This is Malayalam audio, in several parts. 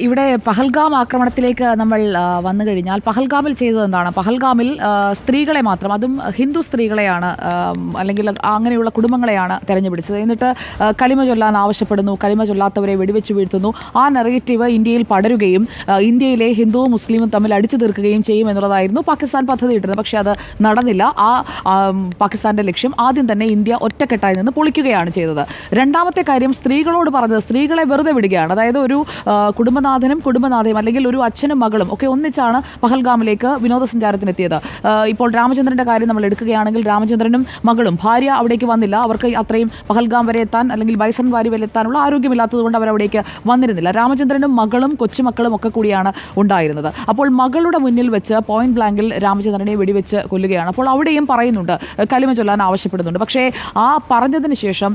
ഇവിടെ പഹൽഗാം ആക്രമണത്തിലേക്ക് നമ്മൾ വന്നു കഴിഞ്ഞാൽ പഹൽഗാമിൽ ചെയ്തത് എന്താണ്? പഹൽഗാമിൽ സ്ത്രീകളെ മാത്രം, അതും ഹിന്ദു സ്ത്രീകളെയാണ് അല്ലെങ്കിൽ അങ്ങനെയുള്ള കുടുംബങ്ങളെയാണ് തെരഞ്ഞുപിടിച്ചത്. എന്നിട്ട് കലിമ ചൊല്ലാൻ ആവശ്യപ്പെടുന്നു, കലിമ ചൊല്ലാത്തവരെ വെടിവെച്ച് വീഴ്ത്തുന്നു. ആ നെറേറ്റീവ് ഇന്ത്യയിൽ പടരുകയും ഇന്ത്യയിലെ ഹിന്ദുവും മുസ്ലിമും തമ്മിൽ അടിച്ചു തീർക്കുകയും ചെയ്യും എന്നുള്ളതായിരുന്നു പാകിസ്ഥാൻ പദ്ധതി ഇട്ടത്. പക്ഷേ അത് നടന്നില്ല. പാകിസ്ഥാന്റെ ലക്ഷ്യം ആദ്യം തന്നെ ഇന്ത്യ ഒറ്റക്കെട്ടായി നിന്ന് പൊളിക്കുകയാണ് ചെയ്തത്. രണ്ടാമത്തെ കാര്യം സ്ത്രീകളോട് പറഞ്ഞത്, സ്ത്രീകളെ വെറുതെ വിടുകയാണ്. അതായത് ഒരു കുടുംബനാഥനും കുടുംബനാഥയും അല്ലെങ്കിൽ ഒരു അച്ഛനും മകളും ഒക്കെ ഒന്നിച്ചാണ് പഹൽഗാമിലേക്ക് വിനോദസഞ്ചാരത്തിനെത്തിയത്. ഇപ്പോൾ രാമചന്ദ്രന്റെ കാര്യം നമ്മൾ എടുക്കുകയാണെങ്കിൽ രാമചന്ദ്രനും മകളും, ഭാര്യ അവിടേക്ക് വന്നില്ല. അവർക്ക് അത്രയും പഹൽഗാം വരെ എത്താൻ അല്ലെങ്കിൽ ബൈസൺ വാലി വരെ എത്താനുള്ള ആരോഗ്യമില്ലാത്തത് കൊണ്ട് അവരവിടേക്ക് വന്നിരുന്നില്ല. രാമചന്ദ്രനും മകളും കൊച്ചുമക്കളും ഒക്കെ കൂടിയാണ് ഉണ്ടായിരുന്നത്. അപ്പോൾ മകളുടെ മുന്നിൽ വെച്ച് പോയിന്റ് ബ്ലാങ്കിൽ രാമചന്ദ്രനെ വെടിവെച്ച് കൊല്ലുകയാണ്. അപ്പോൾ അവിടെയും പറയുന്നുണ്ട്, കലിമ ചൊല്ലാൻ ആവശ്യപ്പെടുന്നുണ്ട്. പക്ഷേ ആ പറഞ്ഞതിന് ശേഷം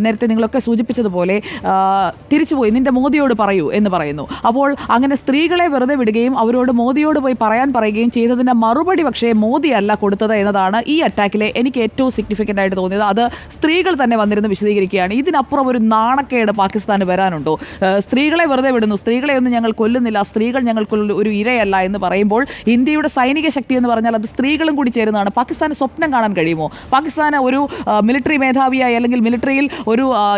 നേരത്തെ നിങ്ങളൊക്കെ സൂചിപ്പിച്ചതുപോലെ തിരിച്ചുപോയി നിന്റെ മോദിയോട് പറയൂ എന്ന് പറയുന്നു. അപ്പോൾ അങ്ങനെ സ്ത്രീകളെ വെറുതെ വിടുകയും അവരോട് മോദിയോട് പോയി പറയുകയും ചെയ്തതിന്റെ മറുപടി പക്ഷേ മോദി അല്ല കൊടുത്തത് എന്നതാണ് ഈ അറ്റാക്കിലെ എനിക്ക് ഏറ്റവും സിഗ്നിഫിക്കൻ്റ് ആയിട്ട് തോന്നിയത്. അത് സ്ത്രീകൾ തന്നെ വന്നിരുന്ന് വിശദീകരിക്കുകയാണ്. ഇതിനപ്പുറം ഒരു നാണക്കേട് പാകിസ്ഥാന് വരാനുണ്ടോ? സ്ത്രീകളെ വെറുതെ വിടുന്നു, സ്ത്രീകളെ ഒന്നും ഞങ്ങൾ കൊല്ലുന്നില്ല, സ്ത്രീകൾ ഞങ്ങൾക്കുള്ള ഒരു ഇരയല്ല എന്ന് പറയുമ്പോൾ ഇന്ത്യയുടെ സൈനിക ശക്തി എന്ന് പറഞ്ഞാൽ അത് സ്ത്രീകളും കൂടി ചേരുന്നതാണ്. പാകിസ്ഥാന് സ്വപ്നം കാണാൻ കഴിയുമോ? പാകിസ്ഥാന് ഒരു മിലിറ്ററി മേധാവിയായി അല്ലെങ്കിൽ മിലിറ്ററിയിൽ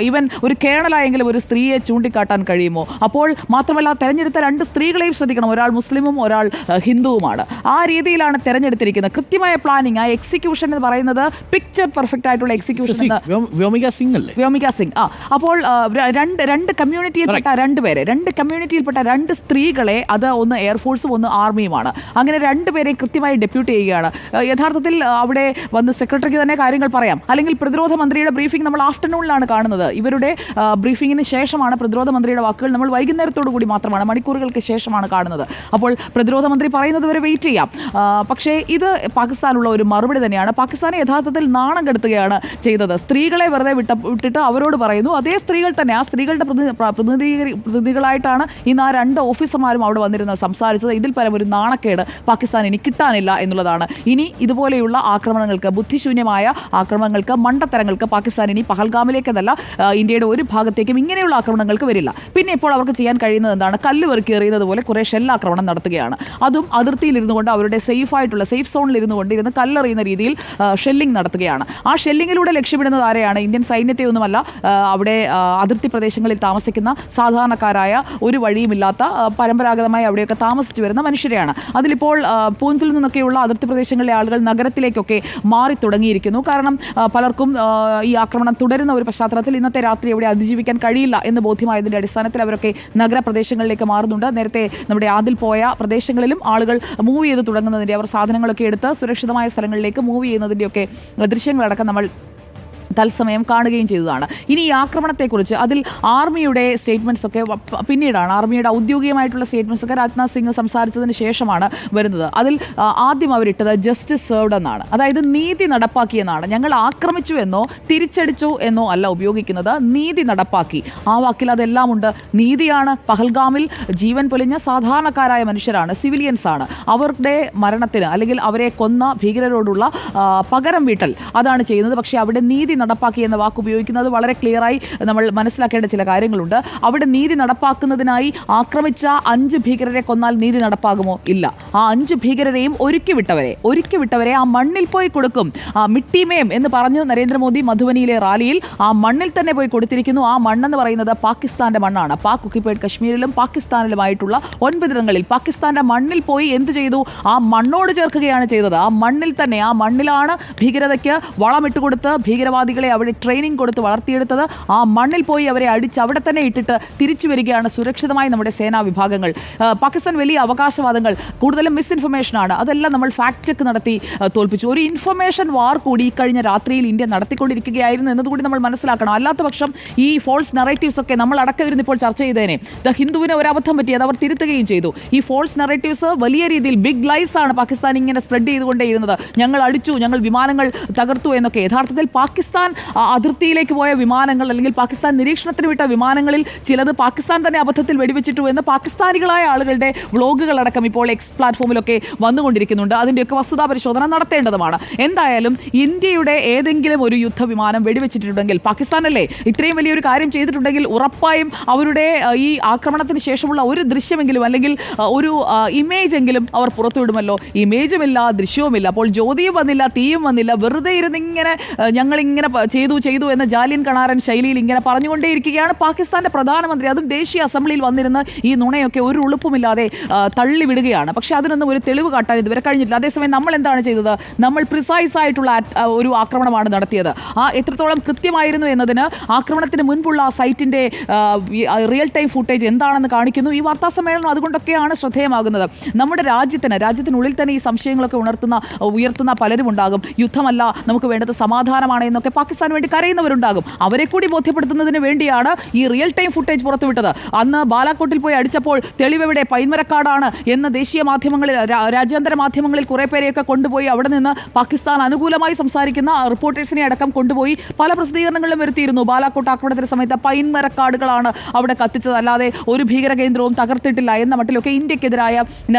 ഈവൻ ഒരു കേണലായെങ്കിലും ഒരു സ്ത്രീയെ ചൂണ്ടിക്കാട്ടാൻ കഴിയുമോ? അപ്പോൾ മാത്രമല്ല തെരഞ്ഞെടുത്ത രണ്ട് സ്ത്രീകളെയും ശ്രദ്ധിക്കണം, ഒരാൾ മുസ്ലിമും ഒരാൾ ഹിന്ദുവുമാണ്. ആ രീതിയിലാണ് തെരഞ്ഞെടുത്തിരിക്കുന്നത്. കൃത്യമായ പ്ലാനിങ്, ആ എക്സിക്യൂഷൻ എന്ന് പറയുന്നത് പിക്ചർ പെർഫെക്റ്റ് ആയിട്ടുള്ള എക്സിക്യൂഷൻ. വ്യോമിക സിംഗ് അപ്പോൾ രണ്ട് കമ്മ്യൂണിറ്റിയിൽപ്പെട്ട രണ്ട് സ്ത്രീകളെ, അത് ഒന്ന് എയർഫോഴ്സും ഒന്ന് ആർമിയുമാണ്, അങ്ങനെ രണ്ടുപേരെയും കൃത്യമായി ഡെപ്യൂട്ട് ചെയ്യുകയാണ്. യഥാർത്ഥത്തിൽ അവിടെ വന്ന് സെക്രട്ടറിക്ക് തന്നെ കാര്യങ്ങൾ പറയാം, അല്ലെങ്കിൽ പ്രതിരോധ മന്ത്രിയുടെ ബ്രീഫിംഗ് നമ്മൾ ആഫ്റ്റർനൂണിലാണ് കാണുന്നത്. ഇവരുടെ ബ്രീഫിങ്ങിന് ശേഷമാണ് പ്രതിരോധ മന്ത്രിയുടെ വാക്കുകൾ നമ്മൾ വൈകുന്നേരത്തോടു കൂടി മാത്രമാണ്, മണിക്കൂറുകൾക്ക് ശേഷമാണ് കാണുന്നത്. അപ്പോൾ പ്രതിരോധ മന്ത്രി പറയുന്നത് വരെ വെയിറ്റ് ചെയ്യാം. പക്ഷേ ഇത് പാകിസ്ഥാനുള്ള ഒരു മറുപടി തന്നെയാണ്. പാകിസ്ഥാനെ യഥാർത്ഥത്തിൽ നാണം കെടുത്തുകയാണ് ചെയ്തത്. സ്ത്രീകളെ വെറുതെ വിട്ടിട്ട് അവരോട് പറയുന്നു. അതേ സ്ത്രീകൾ തന്നെ, ആ സ്ത്രീകളുടെ പ്രതിനിധികളായിട്ടാണ് ഇന്ന് ആ രണ്ട് ഓഫീസർമാരും അവിടെ വന്നിരുന്ന് സംസാരിച്ചത്. ഇതിൽ പരം ഒരു നാണക്കേട് പാകിസ്ഥാൻ ഇനി കിട്ടാനില്ല എന്നുള്ളതാണ്. ഇനി ഇതുപോലെയുള്ള ആക്രമണങ്ങൾക്ക്, ബുദ്ധിശൂന്യമായ ആക്രമണങ്ങൾക്ക്, മണ്ടത്തരങ്ങൾക്ക് പാകിസ്ഥാൻ ഇനി പഹൽഗാമിലേക്കെന്നല്ല ഇന്ത്യയുടെ ഒരു ഭാഗത്തേക്കും ഇങ്ങനെയുള്ള ആക്രമണങ്ങൾക്ക് വരില്ല. പിന്നെ ഇപ്പോൾ അവർക്ക് ചെയ്യാൻ കഴിയുന്നത് എന്താണ്? കല്ല് വെറുക്കി എറിയുന്നത് പോലെ കുറേ ഷെല്ലാക്രമണം നടത്തുകയാണ്. അതും അതിർത്തിയിൽ ഇരുന്നു കൊണ്ട്, അവരുടെ സേഫായിട്ടുള്ള സേഫ് സോണിൽ ഇരുന്ന് കല്ലെറിയുന്ന രീതിയിൽ ഷെല്ലിംഗ് നടത്തുകയാണ്. ആ ഷെല്ലിങ്ങിലൂടെ ലക്ഷ്യമിടുന്നത് ആരെയാണ്? ഇന്ത്യൻ സൈന്യത്തെ ഒന്നുമല്ല, അവിടെ അതിർത്തി പ്രദേശങ്ങളിൽ താമസിക്കുന്ന സാധാരണക്കാരായ, ഒരു വഴിയുമില്ലാത്ത, പരമ്പരാഗതമായി അവിടെയൊക്കെ താമസിച്ചു വരുന്ന മനുഷ്യരെയാണ്. അതിലിപ്പോൾ പൂഞ്ചിൽ നിന്നൊക്കെയുള്ള അതിർത്തി പ്രദേശങ്ങളിലെ ആളുകൾ നഗരത്തിലേക്കൊക്കെ മാറി തുടങ്ങിയിരിക്കുന്നു. കാരണം പലർക്കും ഈ ആക്രമണം തുടരുന്ന ഒരു പശ്ചാത്തലത്തിൽ ഇന്നത്തെ രാത്രി അവിടെ അതിജീവിക്കാൻ കഴിയില്ല എന്ന് ബോധ്യമായതിൻ്റെ അടിസ്ഥാനത്തിൽ അവരൊക്കെ നഗരപ്രദേശങ്ങളിലേക്ക് മാറുന്നുണ്ട്. നേരത്തെ നമ്മുടെ ആദിൽ പോയ പ്രദേശങ്ങളിലും ആളുകൾ മൂവ് ചെയ്ത് തുടങ്ങുന്നതിൻ്റെ, അവർ സാധനങ്ങളൊക്കെ എടുത്ത് സുരക്ഷിതമായ സ്ഥലങ്ങളിലേക്ക് മൂവ് ചെയ്യുന്നതിൻ്റെയൊക്കെ ദൃശ്യങ്ങളടക്കം നമ്മൾ തത്സമയം കാണുകയും ചെയ്തതാണ്. ഇനി ഈ ആക്രമണത്തെക്കുറിച്ച് അതിൽ ആർമിയുടെ സ്റ്റേറ്റ്മെൻറ്റ്സ് ഒക്കെ പിന്നീടാണ്, ആർമിയുടെ ഔദ്യോഗികമായിട്ടുള്ള സ്റ്റേറ്റ്മെൻറ്റ്സ് ഒക്കെ രാജ്നാഥ് സിംഗ് സംസാരിച്ചതിന് ശേഷമാണ് വരുന്നത്. അതിൽ ആദ്യം അവരിട്ടത് ജസ്റ്റിസ് സെർവ്ഡ് എന്നാണ്, അതായത് നീതി നടപ്പാക്കിയെന്നാണ്. ഞങ്ങൾ ആക്രമിച്ചു എന്നോ തിരിച്ചടിച്ചു എന്നോ അല്ല ഉപയോഗിക്കുന്നത്, നീതി നടപ്പാക്കി. ആ വാക്കിൽ അതെല്ലാം ഉണ്ട്. നീതിയാണ്. പഹൽഗാമിൽ ജീവൻ പൊലിഞ്ഞ സാധാരണക്കാരായ മനുഷ്യരാണ്, സിവിലിയൻസ് ആണ്. അവരുടെ മരണത്തിന് അല്ലെങ്കിൽ അവരെ കൊന്ന ഭീകരരോടുള്ള പകരം വീട്ടൽ അതാണ് ചെയ്യുന്നത്. പക്ഷേ അവിടെ നീതി നടപ്പാക്കി എന്ന വാക്ക് ഉപയോഗിക്കുന്നത് വളരെ ക്ലിയറായി നമ്മൾ മനസ്സിലാക്കേണ്ട ചില കാര്യങ്ങളുണ്ട്. അവിടെ നീതി നടപ്പാക്കുന്നതിനായി ആക്രമിച്ച 5 ഭീകരരെ കൊന്നാൽ നീതി നടപ്പാകുമോ? ഇല്ല. ആ 5 ഭീകരരെയും ഒരുക്കി വിട്ടവരെ ആ മണ്ണിൽ പോയി കൊടുക്കും. മിട്ടിമേം എന്ന് പറഞ്ഞു നരേന്ദ്രമോദി മധുബനിയിലെ റാലിയിൽ ആ മണ്ണിൽ തന്നെ പോയി കൊടുത്തിരിക്കുന്നു. ആ മണ്ണെന്ന് പറയുന്നത് പാകിസ്ഥാന്റെ മണ്ണാണ്. പാക് ഒക്യുപ്പൈഡ് കശ്മീരിലും പാകിസ്ഥാനിലുമായിട്ടുള്ള 9 ഇടങ്ങളിൽ പാകിസ്ഥാന്റെ മണ്ണിൽ പോയി എന്ത് ചെയ്തു? ആ മണ്ണോട് ചേർക്കുകയാണ് ചെയ്തത്. ആ മണ്ണിൽ തന്നെ, ആ മണ്ണിലാണ് ഭീകരതയ്ക്ക് വളമിട്ട് കൊടുത്ത് ഭീകരവാദികളെ അവിടെ ട്രെയിനിങ് കൊടുത്ത് വളർത്തിയെടുത്തത്. ആ മണ്ണിൽ പോയി അവരെ അടിച്ച് അവിടെ തന്നെ ഇട്ടിട്ട് തിരിച്ചു വരികയാണ് സുരക്ഷിതമായി നമ്മുടെ സേനാ വിഭാഗങ്ങൾ. പാകിസ്ഥാൻ വലിയ അവകാശവാദങ്ങൾ, കൂടുതലും മിസ്ഇൻഫർമേഷനാണ്, അതെല്ലാം നമ്മൾ ഫാക്ട് ചെക്ക് നടത്തി തോൽപ്പിച്ചു. ഒരു ഇൻഫർമേഷൻ വാർ കൂടി കഴിഞ്ഞ രാത്രിയിൽ ഇന്ത്യ നടത്തിക്കൊണ്ടിരിക്കുകയായിരുന്നു എന്നതുകൂടി നമ്മൾ മനസ്സിലാക്കണം. അല്ലാത്ത പക്ഷം ഈ ഫോൾസ് നറേറ്റീവ്സ് ഒക്കെ നമ്മൾ അടക്കമിരുന്ന് ഇപ്പോൾ ചർച്ച ചെയ്തേനെ. ദ ഹിന്ദുവിന് ഒരു അബദ്ധം പറ്റി, അത് അവർ തിരുത്തുകയും ചെയ്തു. ഈ ഫോൾസ് നറേറ്റീവ്സ് വലിയ രീതിയിൽ ബിഗ് ലൈസ് ആണ് പാകിസ്ഥാൻ ഇങ്ങനെ സ്പ്രെഡ് ചെയ്തുകൊണ്ടേയിരുന്നത്. ഞങ്ങൾ അടിച്ചു, ഞങ്ങൾ വിമാനങ്ങൾ തകർത്തു എന്നൊക്കെ. യഥാർത്ഥത്തിൽ പാകിസ്ഥാൻ പാകിസ്ഥാൻ അതിർത്തിയിലേക്ക് പോയ വിമാനങ്ങൾ അല്ലെങ്കിൽ പാകിസ്ഥാൻ നിരീക്ഷണത്തിന് വിട്ട വിമാനങ്ങളിൽ ചിലത് പാകിസ്ഥാൻ തന്നെ അബദ്ധത്തിൽ വെടിവെച്ചിട്ടു എന്ന് പാകിസ്ഥാനികളായ ആളുകളുടെ വ്ളോഗുകളടക്കം ഇപ്പോൾ എക്സ് പ്ലാറ്റ്ഫോമിലൊക്കെ വന്നുകൊണ്ടിരിക്കുന്നുണ്ട്. അതിൻ്റെയൊക്കെ വസ്തുതാ പരിശോധന നടത്തേണ്ടതുമാണ്. എന്തായാലും ഇന്ത്യയുടെ ഏതെങ്കിലും ഒരു യുദ്ധവിമാനം വെടിവെച്ചിട്ടുണ്ടെങ്കിൽ, പാകിസ്ഥാനല്ലേ ഇത്രയും വലിയൊരു കാര്യം ചെയ്തിട്ടുണ്ടെങ്കിൽ, ഉറപ്പായും അവരുടെ ഈ ആക്രമണത്തിന് ശേഷമുള്ള ഒരു ദൃശ്യമെങ്കിലും അല്ലെങ്കിൽ ഒരു ഇമേജ് എങ്കിലും അവർ പുറത്തുവിടുമല്ലോ. ഇമേജുമില്ല, ദൃശ്യവുമില്ല. അപ്പോൾ ജ്യോതിയും വന്നില്ല, തീയും വന്നില്ല. വെറുതെ ഇരുന്നിങ്ങനെ ഞങ്ങളിങ്ങനെ ചെയ്തു എന്ന് ജാലിയൻ കണാരൻ ശൈലിയിൽ ഇങ്ങനെ പറഞ്ഞുകൊണ്ടേയിരിക്കുകയാണ് പാകിസ്ഥാന്റെ പ്രധാനമന്ത്രി. അതും ദേശീയ അസംബ്ലിയിൽ വന്നിരുന്ന് ഈ നുണയൊക്കെ ഒരു ഉളുപ്പുമില്ലാതെ തള്ളിവിടുകയാണ്. പക്ഷേ അതിനൊന്നും ഒരു തെളിവ് കാട്ടാൻ ഇതുവരെ കഴിഞ്ഞിട്ടില്ല. അതേസമയം നമ്മൾ എന്താണ് ചെയ്തത്? നമ്മൾ പ്രിസൈസ് ആയിട്ടുള്ള ഒരു ആക്രമണമാണ് നടത്തിയത്. എത്രത്തോളം കൃത്യമായിരുന്നു എന്നതിന് ആക്രമണത്തിന് മുൻപുള്ള ആ സൈറ്റിന്റെ റിയൽ ടൈം ഫുട്ടേജ് എന്താണെന്ന് കാണിക്കുന്നു. ഈ വാർത്താ സമ്മേളനം അതുകൊണ്ടൊക്കെയാണ് ശ്രദ്ധേയമാകുന്നത്. നമ്മുടെ രാജ്യത്തിനുള്ളിൽ തന്നെ ഈ സംശയങ്ങളൊക്കെ ഉയർത്തുന്ന പലരും ഉണ്ടാകും. യുദ്ധമല്ല നമുക്ക് വേണ്ടത് സമാധാനമാണ് എന്നൊക്കെ പാകിസ്ഥാന് വേണ്ടി കരയുന്നവരുണ്ടാകും. അവരെ കൂടി ബോധ്യപ്പെടുത്തുന്നതിന് വേണ്ടിയാണ് ഈ റിയൽ ടൈം ഫുട്ടേജ് പുറത്തുവിട്ടത്. അന്ന് ബാലാക്കോട്ടിൽ പോയി അടിച്ചപ്പോൾ തെളിവെവിടെ, പൈൻമരക്കാടാണ് എന്ന് ദേശീയ മാധ്യമങ്ങളിൽ, രാജ്യാന്തര മാധ്യമങ്ങളിൽ കുറെ പേരെയൊക്കെ കൊണ്ടുപോയി അവിടെ നിന്ന് പാകിസ്ഥാൻ അനുകൂലമായി സംസാരിക്കുന്ന റിപ്പോർട്ടേഴ്സിനെ അടക്കം കൊണ്ടുപോയി പല പ്രസിദ്ധീകരണങ്ങളിലും വരുത്തിയിരുന്നു. ബാലാക്കോട്ട് ആക്രമണത്തിന് സമയത്ത് പൈൻമരക്കാടുകളാണ് അവിടെ കത്തിച്ചത്, അല്ലാതെ ഒരു ഭീകര കേന്ദ്രവും തകർത്തിട്ടില്ല എന്ന മട്ടിലൊക്കെ ഇന്ത്യക്കെതിരായ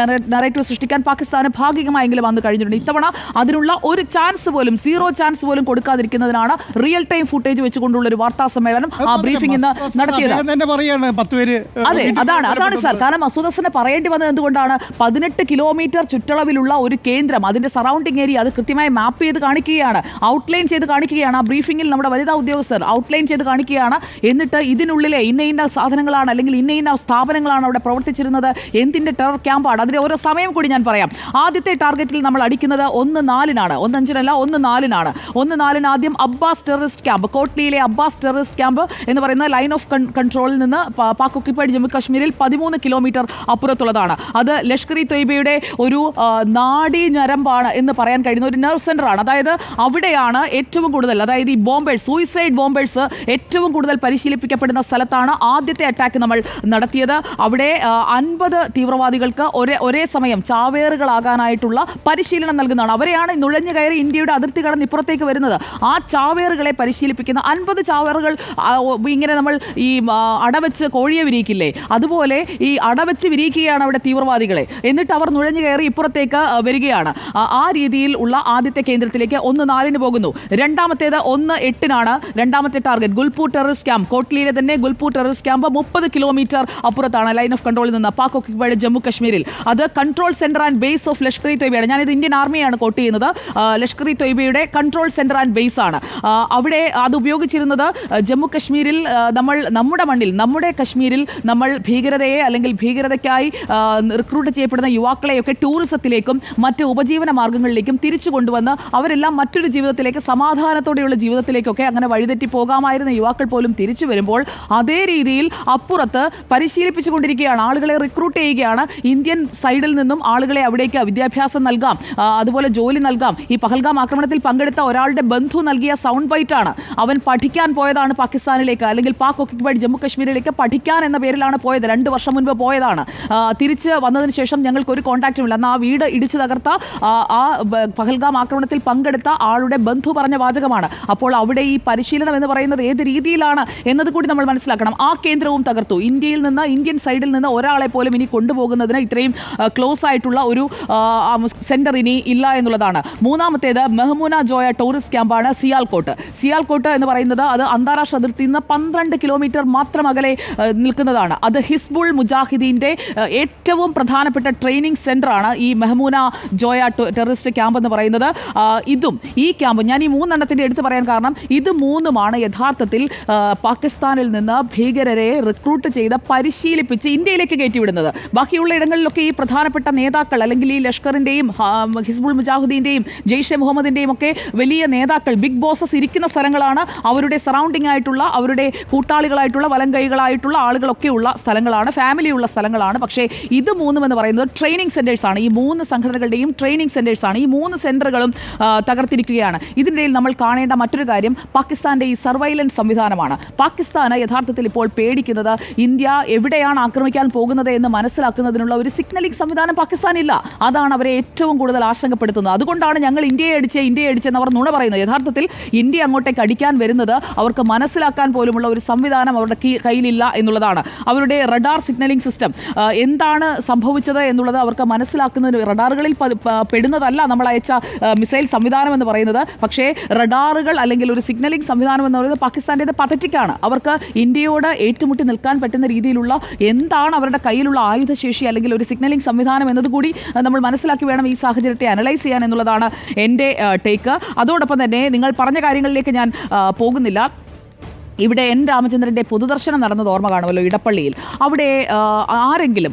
നറേറ്റീവ് സൃഷ്ടിക്കാൻ പാകിസ്ഥാന് ഭാഗികമായെങ്കിലും വന്നു കഴിഞ്ഞിട്ടുണ്ട്. ഇത്തവണ അതിനുള്ള ഒരു ചാൻസ് പോലും, സീറോ ചാൻസ് പോലും കൊടുക്കാതിരിക്കുന്നതിനാണ് റിയൽ ടൈം ഫുട്ടേജ് വെച്ചുകൊണ്ടുള്ള ഒരു വാർത്താ സമ്മേളനം, ആ ബ്രീഫിംഗ് ഇന്ന് നടത്തിയത്. അതെ, അതാണ് സാർ. കാരണം മസൂദ് ഹസന് പറയേണ്ടി വന്നത് എന്തുകൊണ്ടാണ്? 18 കിലോമീറ്റർ ചുറ്റളവിലുള്ള ഒരു കേന്ദ്രം, അതിന്റെ സറൗണ്ടിങ് ഏരിയ അത് കൃത്യമായി മാപ്പ് ചെയ്ത് കാണിക്കുകയാണ്, ഔട്ട്ലൈൻ ചെയ്ത് കാണിക്കുകയാണ്. ആ ബ്രീഫിംഗിൽ നമ്മുടെ വനിതാ ഉദ്യോഗസ്ഥർ ഔട്ട്ലൈൻ ചെയ്ത് കാണിക്കുകയാണ്. എന്നിട്ട് ഇതിനുള്ളിലെ ഇന്ന സാധനങ്ങളാണ് അല്ലെങ്കിൽ ഇന്ന സ്ഥാപനങ്ങളാണ് അവിടെ പ്രവർത്തിച്ചിരുന്നത്, എന്തിന്റെ ടെറർ ക്യാമ്പാണ്, അതിന്റെ ഓരോ സമയം കൂടി ഞാൻ പറയാം. ആദ്യത്തെ ടാർഗറ്റിൽ നമ്മൾ അടിക്കുന്നത് 1-4-നാണ്, 1-5-നല്ല 1-4-നാണ്. 1-4-ന് ആദ്യം അബ്ബാസ് ടെററിസ്റ്റ് ക്യാമ്പ്, കോട്ട്ലിയിലെ അബ്ബാസ് ടെററിസ്റ്റ് ക്യാമ്പ് എന്ന് പറയുന്ന ലൈൻ ഓഫ് കൺട്രോളിൽ നിന്ന് പാക് ഒക്യുപ്പൈഡ് ജമ്മു കാശ്മീരിൽ 13 കിലോമീറ്റർ അപ്പുറത്തുള്ളതാണ്. അത് ലഷ്കർ ഇ തൊയ്ബയുടെ ഒരു നാഡീ ഞരമ്പാണ് എന്ന് പറയാൻ കഴിയുന്ന ഒരു നെർവ് സെന്റർ ആണ്. അതായത് അവിടെയാണ് ഏറ്റവും കൂടുതൽ, അതായത് ഈ ബോംബേഴ്സ്, സൂയിസൈഡ് ബോംബേഴ്സ് ഏറ്റവും കൂടുതൽ പരിശീലിപ്പിക്കപ്പെടുന്ന സ്ഥലത്താണ് ആദ്യത്തെ അറ്റാക്ക് നമ്മൾ നടത്തിയത്. അവിടെ 50 തീവ്രവാദികൾക്ക് ഒരേ സമയം ചാവേറുകളാകാനായിട്ടുള്ള പരിശീലനം നൽകുന്നതാണ്. അവരെയാണ് നുഴഞ്ഞു കയറി ഇന്ത്യയുടെ അതിർത്തി കടന്ന് ഇപ്പുറത്തേക്ക് വരുന്നത്. ആ ചാവേറുകളെ പരിശീലിപ്പിക്കുന്ന 50 ചാവേറുകൾ ഇങ്ങനെ നമ്മൾ ഈ അടവെച്ച് കോഴിയെ വിരിയിക്കില്ലേ, അതുപോലെ ഈ അടവെച്ച് വിരിയിക്കുകയാണ് അവിടെ തീവ്രവാദികളെ. എന്നിട്ട് അവർ നുഴഞ്ഞു കയറി ഇപ്പുറത്തേക്ക് വരികയാണ്. ആ രീതിയിൽ ഉള്ള ആദ്യത്തെ കേന്ദ്രത്തിലേക്ക് 1-4-ന് പോകുന്നു. രണ്ടാമത്തേത് 1-8-നാണ് രണ്ടാമത്തെ ടാർഗറ്റ്, ഗുൽപൂർ ടെററിസ്റ്റ് ക്യാമ്പ്, കോട്ട്ലിയിലെ തന്നെ ഗുൽപൂർ ടെററിസ്റ്റ് ക്യാമ്പ് 30 കിലോമീറ്റർ അപ്പുറത്താണ് ലൈൻ ഓഫ് കൺട്രോളിൽ നിന്ന്, പാക് ഒക്യുപ്പൈഡ് ജമ്മു കാശ്മീരിൽ. അത് control centre and base of Lashkar e തൊയ്ബയാണ്. ഞാനിത് ഇന്ത്യൻ ആർമിയാണ് കോട്ട് ചെയ്യുന്നത്. ലഷ്കർ ഇ തൊയ്ബയുടെ കൺട്രോൾ സെന്റർ ആൻഡ് ബേസ് ആണ്. അവിടെ അത് ഉപയോഗിച്ചിരുന്നത് ജമ്മു കശ്മീരിൽ നമ്മുടെ മണ്ണിൽ, നമ്മുടെ കശ്മീരിൽ നമ്മൾ ഭീകരതയെ അല്ലെങ്കിൽ ഭീകരതയ്ക്കായി റിക്രൂട്ട് ചെയ്യപ്പെടുന്ന യുവാക്കളെയൊക്കെ ടൂറിസത്തിലേക്കും മറ്റ് ഉപജീവന മാർഗങ്ങളിലേക്കും തിരിച്ചു കൊണ്ടുവന്ന് അവരെല്ലാം മറ്റൊരു ജീവിതത്തിലേക്ക്, സമാധാനത്തോടെയുള്ള ജീവിതത്തിലേക്കൊക്കെ അങ്ങനെ വഴിതെറ്റി പോകാമായിരുന്ന യുവാക്കൾ പോലും തിരിച്ചു വരുമ്പോൾ അതേ രീതിയിൽ അപ്പുറത്ത് പരിശീലിപ്പിച്ചുകൊണ്ടിരിക്കുകയാണ്, ആളുകളെ റിക്രൂട്ട് ചെയ്യുകയാണ്. ഇന്ത്യൻ സൈഡിൽ നിന്നും ആളുകളെ അവിടേക്ക് വിദ്യാഭ്യാസം നൽകാം, അതുപോലെ ജോലി നൽകാം. ഈ പഹൽഗാം ആക്രമണത്തിൽ പങ്കെടുത്ത ഒരാളുടെ ബന്ധു നൽകിയ സൗണ്ട് ബൈറ്റാണ്. അവൻ പഠിക്കാൻ പോയതാണ് പാകിസ്ഥാനിലേക്ക്, അല്ലെങ്കിൽ പാക് ഒക്യുപ്പൈഡ് ജമ്മു കാശ്മീരിലേക്ക് പഠിക്കാൻ എന്ന പേരിലാണ് പോയത്. 2 വർഷം മുൻപ് പോയതാണ്. തിരിച്ച് വന്നതിന് ശേഷം ഞങ്ങൾക്ക് ഒരു കോൺടാക്റ്റുമില്ല. അന്ന് ആ വീട് ഇടിച്ചു തകർത്ത ആ പഹൽഗാം ആക്രമണത്തിൽ പങ്കെടുത്ത ആളുടെ ബന്ധു പറഞ്ഞ വാചകമാണ്. അപ്പോൾ അവിടെ ഈ പരിശീലനം എന്ന് പറയുന്നത് ഏത് രീതിയിലാണ് എന്നത് കൂടി നമ്മൾ മനസ്സിലാക്കണം. ആ കേന്ദ്രവും തകർത്തു. ഇന്ത്യൻ സൈഡിൽ നിന്ന് ഒരാളെ പോലും ഇനി കൊണ്ടുപോകുന്നതിന് ഇത്രയും ക്ലോസ് ആയിട്ടുള്ള ഒരു സെന്റർ ഇനി ഇല്ല എന്നുള്ളതാണ്. മൂന്നാമത്തേത് മെഹ്മൂന ജോയ ടൂറിസ്റ്റ് ക്യാമ്പാണ് സിയാൽകോട്ട് എന്ന് പറയുന്നത്. അത് അന്താരാഷ്ട്ര അതിർത്തിയിൽ നിന്ന് 12 കിലോമീറ്റർ മാത്രം അകലെ നിൽക്കുന്നതാണ്. അത് ഹിസ്ബുൾ മുജാഹിദീന്റെ ഏറ്റവും പ്രധാനപ്പെട്ട ട്രെയിനിങ് സെന്റർ ആണ് ഈ മെഹ്മൂന ജോയ ടെററിസ്റ്റ് ക്യാമ്പ് എന്ന് പറയുന്നത്. ഈ ക്യാമ്പ് ഞാൻ ഈ 3 എടുത്തു പറയാൻ കാരണം ഇത് 3 യഥാർത്ഥത്തിൽ പാകിസ്ഥാനിൽ നിന്ന് ഭീകരരെ റിക്രൂട്ട് ചെയ്ത് പരിശീലിപ്പിച്ച് ഇന്ത്യയിലേക്ക് കയറ്റിവിടുന്നത്. ബാക്കിയുള്ള ഇടങ്ങളിലൊക്കെ ഈ പ്രധാനപ്പെട്ട നേതാക്കൾ അല്ലെങ്കിൽ ഈ ലഷ്കറിന്റെയും ഹിസ്ബുൾ മുജാഹിദീന്റെയും ജെയ്ഷെ മുഹമ്മദിന്റെയും ഒക്കെ വലിയ നേതാക്കൾ, ബിഗ് ബോസസ് ഇരിക്കുന്ന സ്ഥലങ്ങളാണ്. അവരുടെ സറൗണ്ടിങ് ആയിട്ടുള്ള, അവരുടെ കൂട്ടാളികളായിട്ടുള്ള, വലങ്കൈകളായിട്ടുള്ള ആളുകളൊക്കെ ഉള്ള സ്ഥലങ്ങളാണ്, ഫാമിലി ഉള്ള സ്ഥലങ്ങളാണ്. പക്ഷേ ഇത് 3 എന്ന് പറയുന്നത് ട്രെയിനിങ് സെന്റേഴ്സ് ആണ്. ഈ 3 സംഘടനകളുടെയും ട്രെയിനിങ് സെന്റേഴ്സ് ആണ്. ഈ 3 സെന്ററുകളും തകർത്തിരിക്കുകയാണ്. ഇതിനിടയിൽ നമ്മൾ കാണേണ്ട മറ്റൊരു കാര്യം പാകിസ്ഥാന്റെ ഈ സർവൈലൻസ് സംവിധാനമാണ്. പാകിസ്ഥാന് യഥാർത്ഥത്തിൽ ഇപ്പോൾ പേടിക്കുന്നത് ഇന്ത്യ എവിടെയാണ് ആക്രമിക്കാൻ പോകുന്നത് എന്ന് മനസ്സിലാക്കുന്നതിനുള്ള ഒരു സിഗ്നലിംഗ് സംവിധാനം പാകിസ്ഥാനില്ല. അതാണ് അവരെ ഏറ്റവും കൂടുതൽ ആശങ്കപ്പെടുത്തുന്നത്. അതുകൊണ്ടാണ് ഞങ്ങൾ ഇന്ത്യയെ അടിച്ചെന്ന് അവർ നുണ പറയുന്നത്. യഥാർത്ഥത്തിൽ ഇന്ത്യ അങ്ങോട്ടേക്ക് അടിക്കാൻ വരുന്നത് അവർക്ക് മനസ്സിലാക്കാൻ പോലുമുള്ള ഒരു സംവിധാനം അവരുടെ കയ്യിലില്ല എന്നുള്ളതാണ്. അവരുടെ റഡാർ സിഗ്നലിംഗ് സിസ്റ്റം എന്താണ് സംഭവിച്ചത് എന്നുള്ളത് അവർക്ക് മനസ്സിലാക്കുന്നതിന് റഡാറുകളിൽ പെടുന്നതല്ല നമ്മൾ അയച്ച മിസൈൽ സംവിധാനം എന്ന് പറയുന്നത്. പക്ഷേ റഡാറുകൾ അല്ലെങ്കിൽ ഒരു സിഗ്നലിംഗ് സംവിധാനം എന്ന് പറയുന്നത് പാകിസ്ഥാൻ്റേത് പതറ്റിക്കാണ്. അവർക്ക് ഇന്ത്യയോട് ഏറ്റുമുട്ടി നിൽക്കാൻ പറ്റുന്ന രീതിയിലുള്ള എന്താണ് അവരുടെ കയ്യിലുള്ള ആയുധശേഷി അല്ലെങ്കിൽ ഒരു സിഗ്നലിംഗ് സംവിധാനം എന്നതുകൂടി നമ്മൾ മനസ്സിലാക്കി വേണം ഈ സാഹചര്യത്തെ അനലൈസ് ചെയ്യാൻ എന്നുള്ളതാണ് എൻ്റെ ടേക്ക്. അതോടൊപ്പം തന്നെ നിങ്ങൾ പറഞ്ഞ കാര്യങ്ങളിലേക്ക് ഞാൻ പോകുന്നില്ല. ഇവിടെ എൻ രാമചന്ദ്രൻ്റെ പൊതുദർശനം നടന്നത് ഓർമ്മ കാണുമല്ലോ, ഇടപ്പള്ളിയിൽ. അവിടെ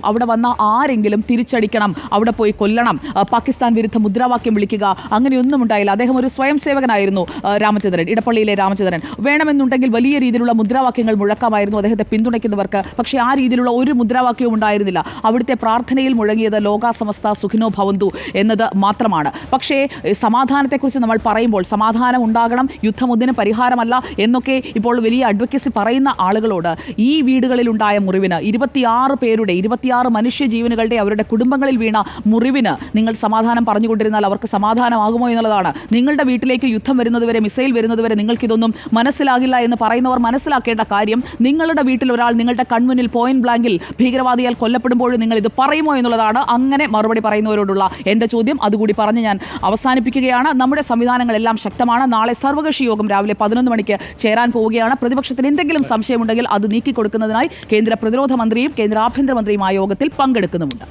അവിടെ വന്ന ആരെങ്കിലും തിരിച്ചടിക്കണം, അവിടെ പോയി കൊല്ലണം, പാകിസ്ഥാൻ വിരുദ്ധ മുദ്രാവാക്യം വിളിക്കുക, അങ്ങനെയൊന്നും ഉണ്ടായില്ല. അദ്ദേഹം ഒരു സ്വയം സേവകനായിരുന്നു രാമചന്ദ്രൻ, ഇടപ്പള്ളിയിലെ രാമചന്ദ്രൻ. വേണമെന്നുണ്ടെങ്കിൽ വലിയ രീതിയിലുള്ള മുദ്രാവാക്യങ്ങൾ മുഴക്കാമായിരുന്നു അദ്ദേഹത്തെ പിന്തുണയ്ക്കുന്നവർക്ക്. പക്ഷേ ആ രീതിയിലുള്ള ഒരു മുദ്രാവാക്യവും ഉണ്ടായിരുന്നില്ല. അവിടുത്തെ പ്രാർത്ഥനയിൽ മുഴങ്ങിയത് ലോകാസമസ്ത സുഖിനോ ഭവന്തു എന്നത് മാത്രമാണ്. പക്ഷേ സമാധാനത്തെക്കുറിച്ച് നമ്മൾ പറയുമ്പോൾ സമാധാനം ഉണ്ടാകണം, യുദ്ധമൊന്നിന് പരിഹാരമല്ല എന്നൊക്കെ ഇപ്പോൾ വലിയ അഡ്വക്കസി പറയുന്ന ആളുകളോട് ഈ വീടുകളിലുണ്ടായ മുറിവിന് 26 മനുഷ്യജീവനുകളുടെ അവരുടെ കുടുംബങ്ങളിൽ വീണ മുറിവിന് നിങ്ങൾ സമാധാനം പറഞ്ഞുകൊണ്ടിരുന്നാൽ അവർക്ക് സമാധാനമാകുമോ എന്നുള്ളതാണ്. നിങ്ങളുടെ വീട്ടിലേക്ക് യുദ്ധം വരുന്നതുവരെ, മിസൈൽ വരുന്നതുവരെ നിങ്ങൾക്കിതൊന്നും മനസ്സിലാകില്ല എന്ന് പറയുന്നവർ മനസ്സിലാക്കേണ്ട കാര്യം, നിങ്ങളുടെ വീട്ടിൽ ഒരാൾ നിങ്ങളുടെ കൺമുന്നിൽ പോയിന്റ് ബ്ലാങ്കിൽ ഭീകരവാദിയാൽ കൊല്ലപ്പെടുമ്പോഴും നിങ്ങൾ ഇത് പറയുമോ എന്നുള്ളതാണ്. അങ്ങനെ മറുപടി പറയുന്നവരോടുള്ള എൻ്റെ ചോദ്യം. അതുകൂടി പറഞ്ഞ് ഞാൻ അവസാനിപ്പിക്കുകയാണ്. നമ്മുടെ സംവിധാനങ്ങളെല്ലാം ശക്തമാണ്. നാളെ സർവകക്ഷി യോഗം രാവിലെ 11 മണിക്ക് ചേരാൻ പോവുകയാണ്. പ്രതിപക്ഷത്തിന് എന്തെങ്കിലും സംശയമുണ്ടെങ്കിൽ അത് നീക്കിക്കൊടുക്കുന്നതിനായി കേന്ദ്ര പ്രതിരോധ മന്ത്രിയും കേന്ദ്ര ആഭ്യന്തരമന്ത്രിയും ആ യോഗത്തിൽ പങ്കെടുക്കുന്നുമുണ്ട്.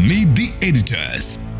Meet the editors.